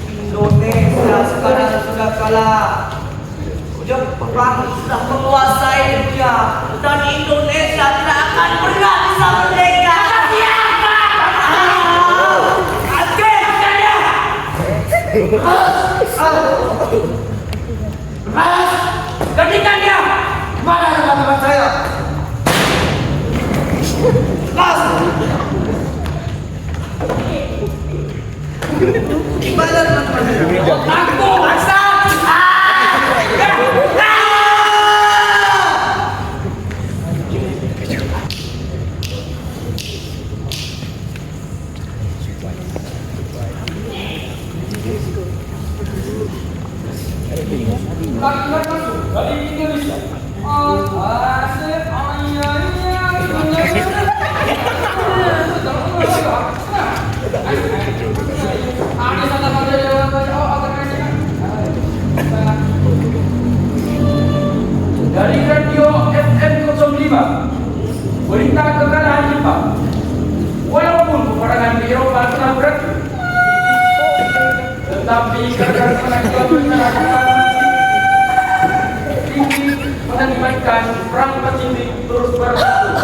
Indonesia sekarang sudah kalah. Jepang sudah menguasai dunia dan Indonesia tidak akan pernah bisa merdeka. Siapa? Akhir saja. Mas, gantikan dia. Mana teman-teman saya? Mas. Gimana teman-teman? Aku maksa. Rakyat masuk dari Indonesia. Dari radio FM 05 berita kekalahan Jepang. Walaupun peperangan di Eropa telah berakhir, tetapi karena penaklukan mengakibatkan perang Pasifik terus berlangsung.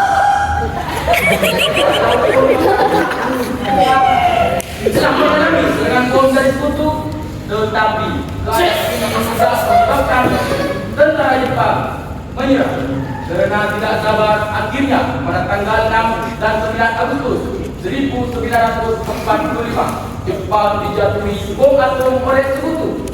Sedang mengalami serangan bom dari sekutu, tetapi keadaan ini sudah menyebabkan tentara Jepang menyerah. Karena tidak sabar, akhirnya pada tanggal 6 dan 9 Agustus 1945 Jepang dijatuhi bom atom oleh sekutu.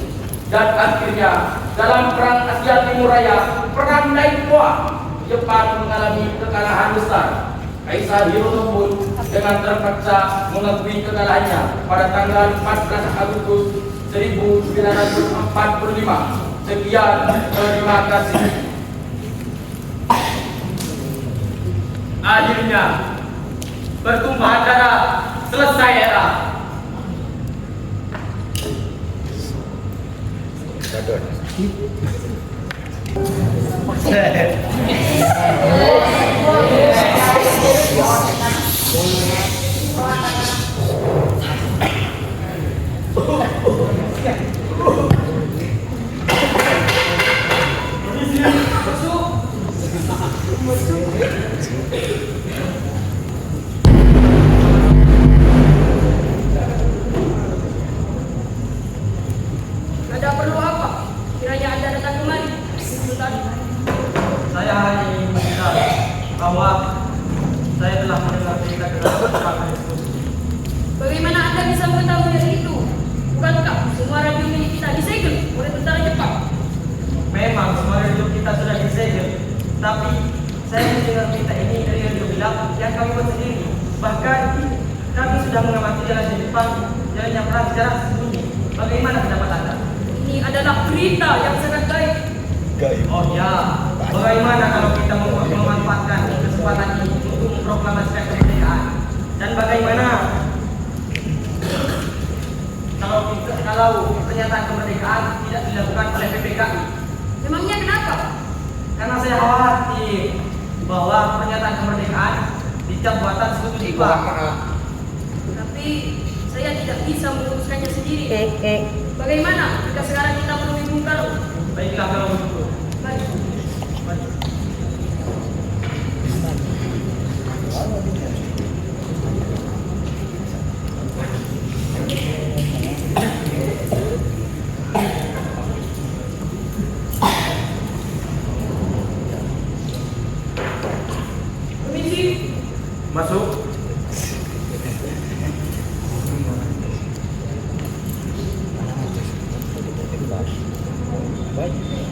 Dan akhirnya dalam perang Asia Timur Raya, perang Daikoa, Jepang mengalami kekalahan besar. Kaisar Hirohito pun dengan terpaksa mengakui kekalahannya pada tanggal 14 Agustus 1945. Sekian, terima kasih. Akhirnya pertumpahan darah selesai era. Ada perlu apa? Kiranya Anda datang kemari. Saya hanya ingin mengingat bahwa saya telah mendengar berita keras tersebut. Bagaimana Anda bisa mengetahui dari itu? Bukankah semua radio milik kita disegel oleh tentara Jepang? Memang semua radio kita sudah disegel, tapi saya mendengar berita ini dari radio bilang yang kami buat sendiri. Bahkan kami sudah mengamati jalannya Jepang, jalannya perang secara sembunyi. Bagaimana pendapat Anda? Ini adalah berita yang sangat baik. Oh ya, bagaimana kalau kita memanfaatkan kesempatan ini untuk memproklamasikan kemerdekaan? Dan bagaimana kalau pernyataan kemerdekaan tidak dilakukan oleh PPKI? Memangnya kenapa? Karena saya khawatir bahwa pernyataan kemerdekaan dicap buatan sekutu Jepang. Tapi saya tidak bisa memutuskannya sendiri. Bagaimana jika sekarang kita menemui Bung Karno? Baiklah kalau begitu. Baik. Permisi. Masuk.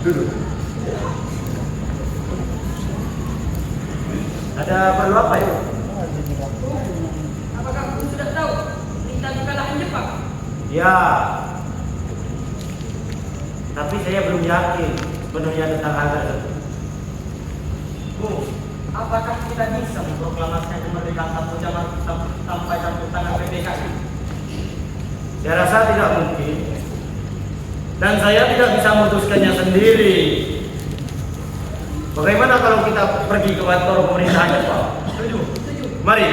Duduk. Ada perlu apa ya? Apakah kamu sudah tahu berita kekalahan Jepang? Ya. Tapi saya belum yakin sepenuhnya tentang hal tersebut. Bu, apakah kita bisa memproklamasikan kemerdekaan tanpa zaman sampai campur tangan PPKI? Saya rasa tidak mungkin. Dan saya tidak bisa memutuskannya sendiri. Bagaimana kalau kita pergi ke kantor pemerintahan Jepang? Mari.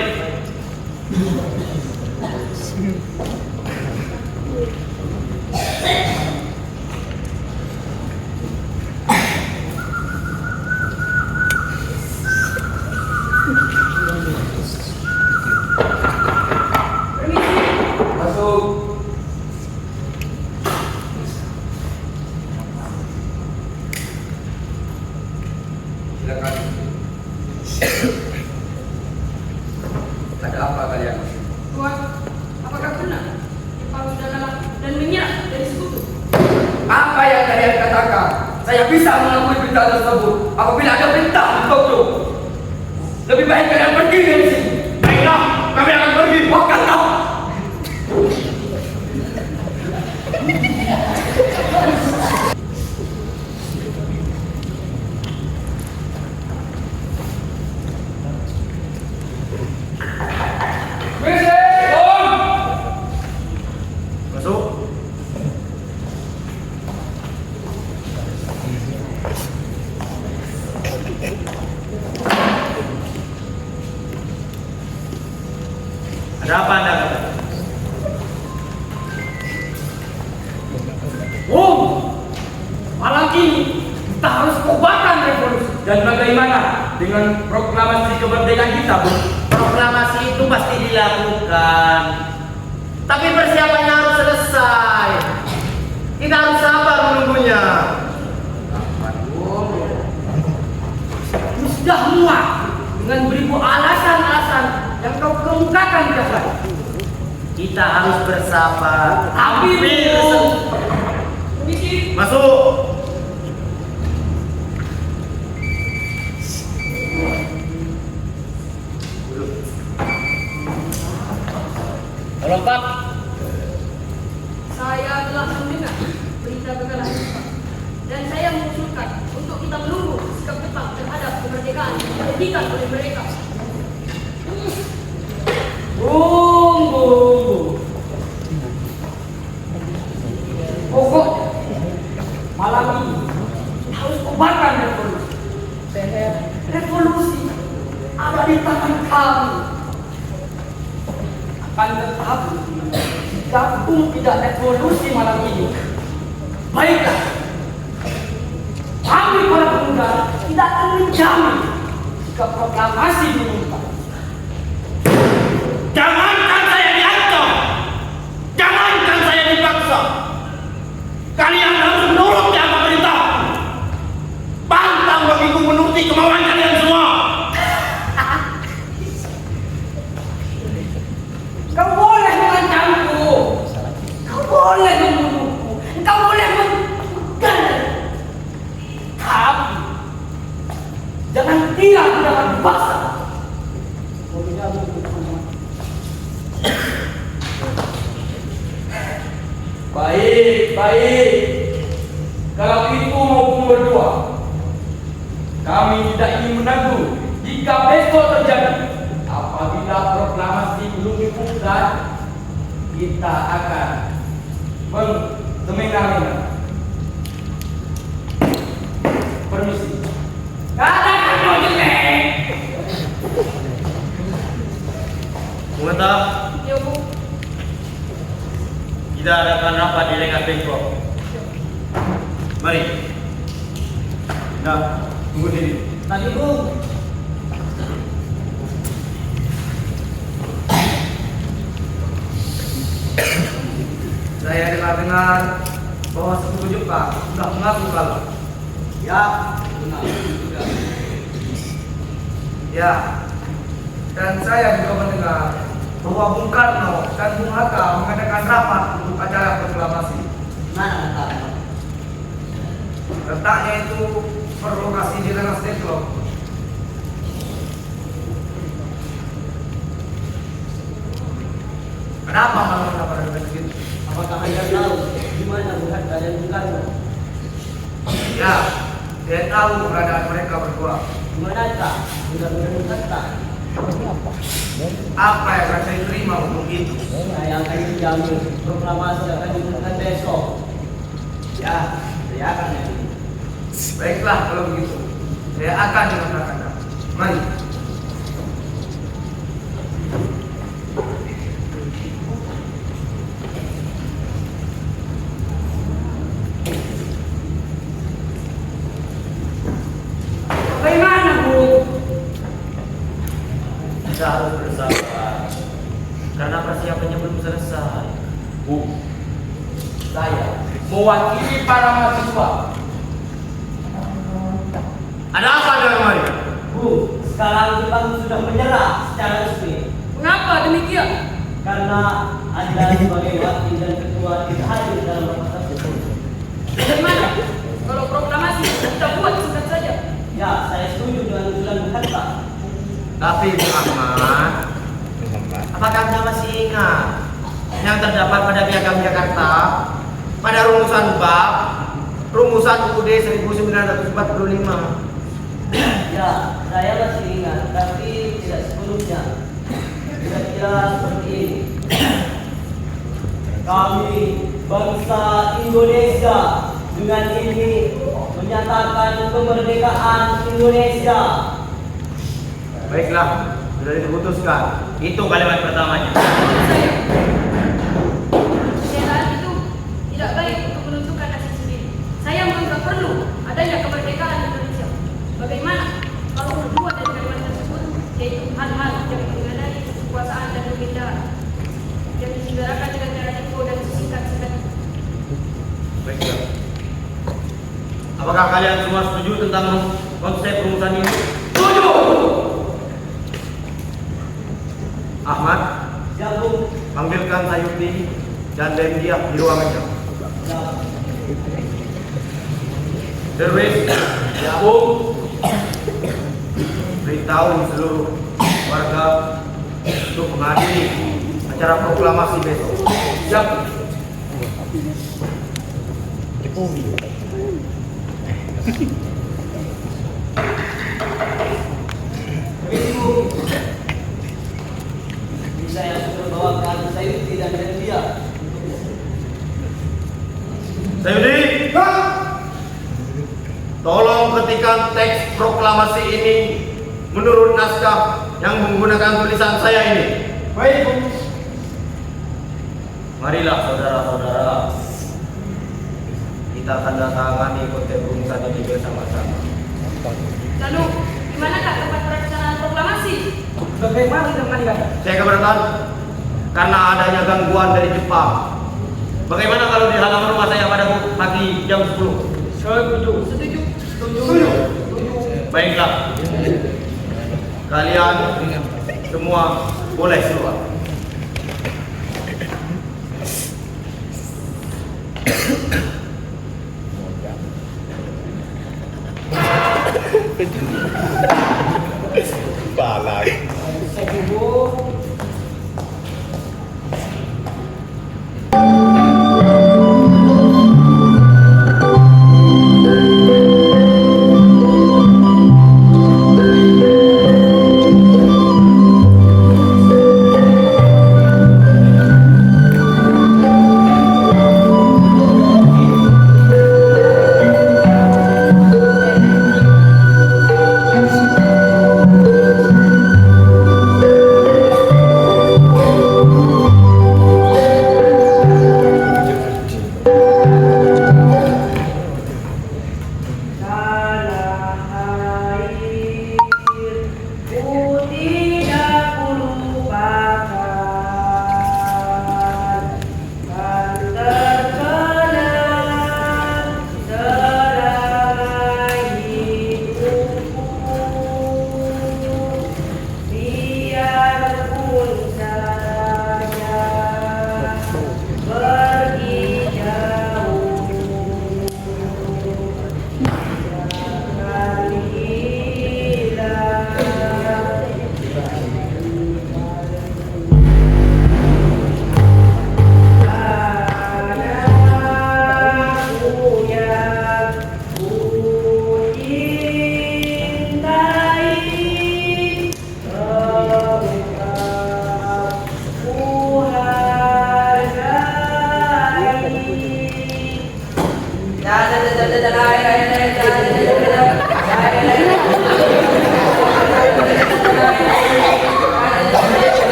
Masuk. Silakan. Ada apa kalian? Tuan, apakah benar Jepang sudah kalah dan menyerah dari sekutu? Apa yang kalian katakan? Saya bisa mengakui berita tersebut apabila ada perintah untuk lebih baik kalian pergi dari sini. Baiklah, kami akan pergi. Wah, kata. Masuk. Ada apa Anda katakan? Oh, malam ini kita harus kobarkan revolusi. Dan bagaimana dengan proklamasi kemerdekaan kita, Bu? Proklamasi itu pasti dilakukan. Tapi persiapannya harus selesai. Kita harus sabar menunggunya. Sudah muak dengan beribu alasan-alasan yang kau kemukakan di depan. Kita harus bersabar. Hampir Permisi. Masuk. Tolong Pak. Saya telah mendengar berita kekalahan Jepang dan saya mengusulkan untuk kita menunggu sikap Jepang terhadap kemerdekaan yang diberikan oleh mereka. Tunggu. Pokoknya malam ini kita harus kobarkan revolusi. Revolusi ada di tangan kami. Akan tetapi gabung tidak revolusi malam ini. Baiklah, kami para pemuda tidak akan menjamin jika proklamasi diumumkan. Jangankan saya diancam. Jangankan saya dipaksa. Kalian harus menurut apa perintah. Pantang bagiku menuruti kemauan kalian semua. Kau boleh mengancamku, kau boleh membunuhku, kau boleh membunuhkan. Tapi jangan tinggal di dalam dipaksa. Baik. Kalau itu maupun berdua, kami tidak ingin menanggung jika besok terjadi. Apabila proklamasi belum diumumkan, kita akan semena-mena. Permisi. Katakan kau jelek. Mengetah, Ya Bu, kita adakan rapat di Lengan Bengkok. Mari. Nah, tunggu sini. Tadi Bung, saya dengar bahwa sekutu Jepang sudah mengaku kalah. Ya, benar. Ya, dan saya juga mendengar bahwa Bung Karno dan Bung Hatta mengadakan rapat untuk acara proklamasi. Mana letaknya? Letaknya itu berlokasi di Rengas Dengklok. Kenapa malam pada begitu? Apakah Anda tahu di mana Bung Hatta dan Bung Karno? Ya, saya tahu keberadaan mereka berdua. Di mana tak? Bung Hatta. Apa yang akan saya terima untuk itu? Saya akan dijamin proklamasi akan diumumkan besok. Ya, saya akan ya. Baiklah kalau begitu, saya akan mengatakan. Mari. harus bersabar karena persiapannya belum selesai. Bu, saya mewakili para mahasiswa. Ada apa dengan kemarin? Bu, sekarang Jepang sudah menyerah secara resmi Mengapa demikian? karena Anda sebagai wakil dan ketua tidak hadir dalam rapat tersebut. Bagaimana? Kalau proklamasi kita buat singkat saja. Ya, saya setuju dengan usulan Bu Hatta. Tapi Bu Ahmad, apakah Anda masih ingat yang terdapat pada Piagam Jakarta pada rumusan bab rumusan UUD 1945? Ya, saya masih ingat, tapi tidak sepenuhnya. Kira-kira seperti ini. Kami bangsa Indonesia dengan ini menyatakan kemerdekaan Indonesia. Baiklah, sudah diputuskan. Itu kalimat pertamanya. Saya pernyataan itu tidak baik untuk menentukan nasib sendiri. Saya menganggap perlu adanya kemerdekaan Indonesia. Bagaimana kalau berdua dari kalimat tersebut, yaitu hal-hal yang mengenai kekuasaan dan pemindahan yang diselenggarakan dengan cara info dan singkat-singkat. Baiklah. Apakah kalian semua setuju tentang konsep rumusan ini? Setuju. Ahmad, Ya, Bu. panggilkan Sayuti dan Dendia di ruangannya. Ya. Derwis, Ya, Bu. beritahu seluruh warga untuk menghadiri acara proklamasi besok. Siap. Permisi, Bu. Ini saya sudah bawakan Sayuti dan dia. Sayuti, tolong ketikan teks proklamasi ini menurut naskah yang menggunakan tulisan saya ini. Baik, Bu. Marilah saudara-saudara, kita tanda tangani konsep rumusan ini bersama-sama. Lalu, di manakah tempat pelaksanaan proklamasi? Bagaimana dengan Anda? Saya keberatan karena adanya gangguan dari Jepang. Bagaimana kalau di halaman rumah saya pada pagi jam 10? Setuju. Setuju. Setuju. Baiklah, kalian semua boleh keluar. Balai. Bu.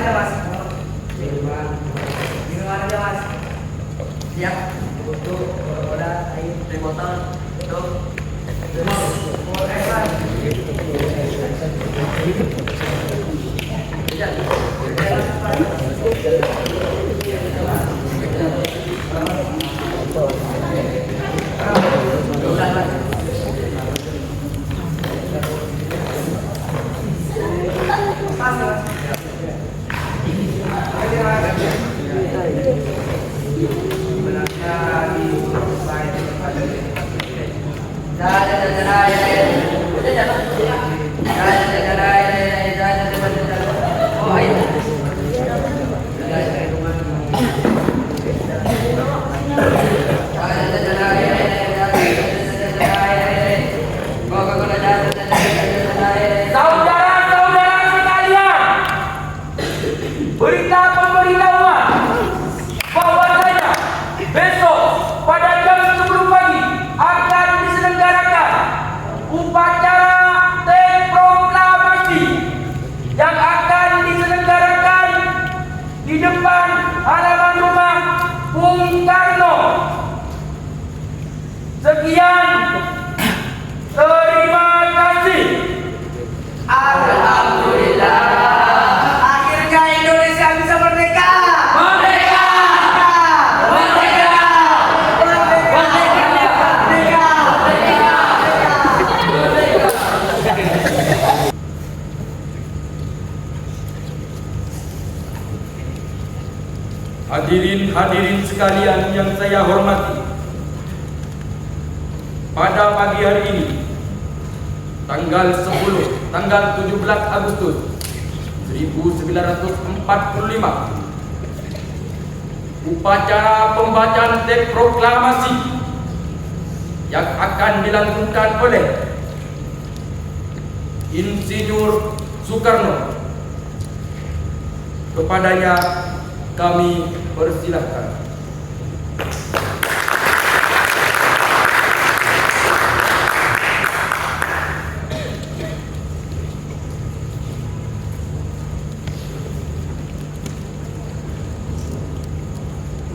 aja mas. Minuman aja mas. Siap. Untuk roda air dari botol. Tuh. Saudara-saudara sekalian, berita pemberitahuan bahwasanya besok pada jam 10 pagi akan diselenggarakan upacara proklamasi yang akan diselenggarakan di depan halaman rumah Bung Karno. Sekian, terima kasih. Alhamdulillah, akhirnya Indonesia bisa merdeka. Merdeka! Merdeka! Hadirin sekalian yang saya hormati, pada pagi hari ini tanggal 17 Agustus 1945, upacara pembacaan teks proklamasi yang akan dilakukan oleh Insinyur Soekarno. Kepadanya kami persilahkan.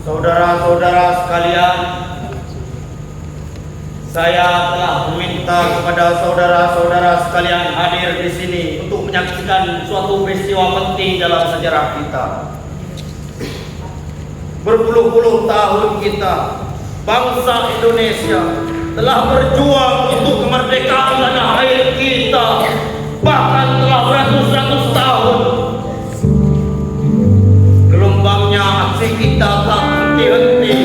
Saudara-saudara sekalian, saya telah meminta kepada saudara-saudara sekalian hadir di sini untuk menyaksikan suatu peristiwa penting dalam sejarah kita. Berpuluh-puluh tahun kita, bangsa Indonesia, telah berjuang untuk kemerdekaan tanah air kita, bahkan telah beratus-ratus tahun. Gelombangnya aksi kita tak henti-henti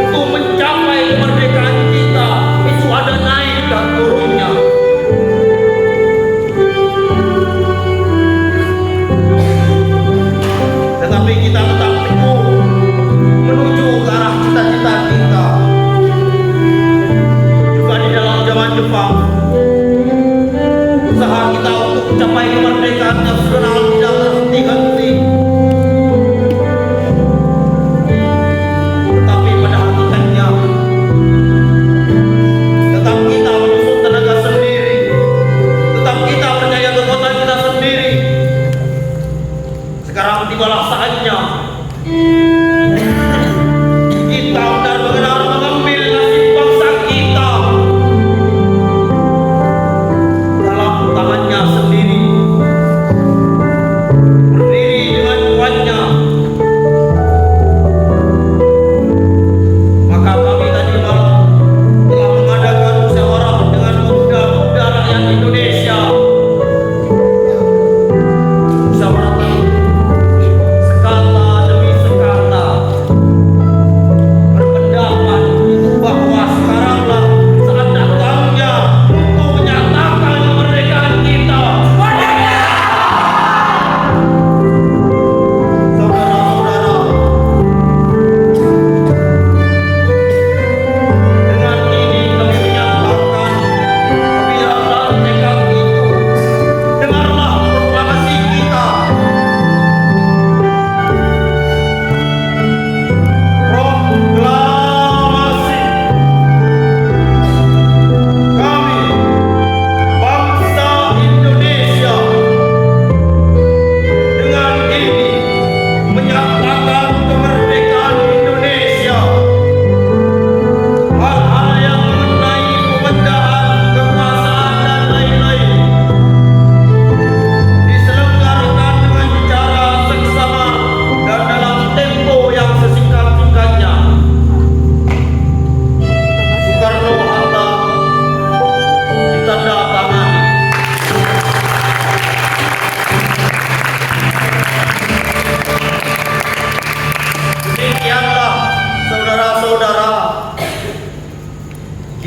untuk mencapai kemerdekaan kita. Itu ada naik dan turunnya. Tetapi kita tetap teguh menuju ke arah cita-cita kita. Juga di dalam zaman Jepang,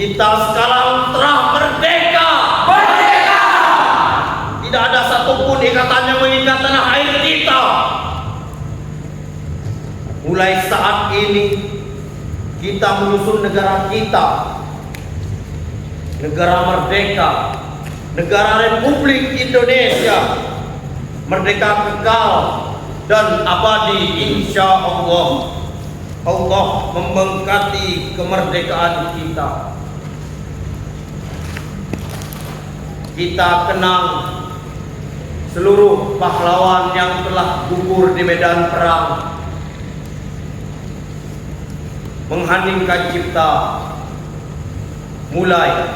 Kita sekarang telah merdeka. Merdeka! Tidak ada satupun ikatan yang mengikat tanah air kita. Mulai saat ini kita menyusun negara kita, negara merdeka, negara Republik Indonesia, merdeka kekal dan abadi insya Allah. Allah memberkati kemerdekaan kita. Kita kenang seluruh pahlawan yang telah gugur di medan perang, mengheningkan cipta, mulai